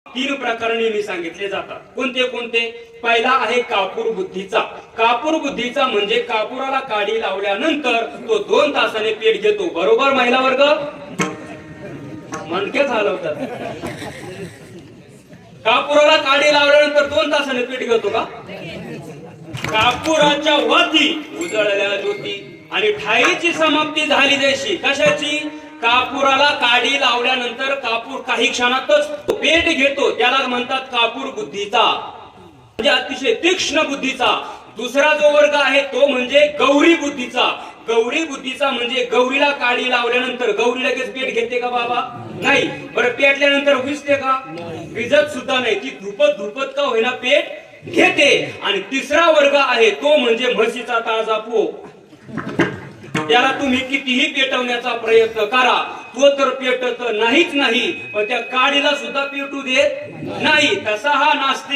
तीन प्रकरणे मी सांगितले जातात. कोणते कोणते? पहिला आहे कापूर बुद्धीचा. कापूर बुद्धीचा म्हणजे कापुराला काडी लावल्यानंतर तो 2 तासाने पेट घेतो. बरोबर महिला वर्ग? मनकेच हलवतात. कापुराला काडी लावल्यानंतर 2 तासाने पेट घेतो का? कापुराच्या वरती उजळल्या ज्योती आणि ठाईची समाप्ती झाली जशी. कशाची? कापुराला काडी लावल्यानंतर कापूर काही क्षणातच पेट घेतो. त्याला म्हणतात कापूर बुद्धीचा, म्हणजे अतिशय तीक्ष्ण बुद्धीचा. दुसरा जो वर्ग आहे तो म्हणजे गौरी बुद्धीचा. गौरी बुद्धीचा म्हणजे गौरीला काडी लावल्यानंतर गौरी लगेच पेट घेते का बाबा? नाही. बरं, पेटल्यानंतर विजते का? विजत सुद्धा नाही. ती धुपत धुपत का होईना पेट घेते. आणि तिसरा वर्ग आहे तो म्हणजे म्हशीचा ताजा पो. त्याला तुम्ही कितीही पेटवण्याचा प्रयत्न करा, तो तर पेटत नाहीच नाही, पण त्या काडीला सुद्धा पेटू देत नाही. तसा हा नास्तिक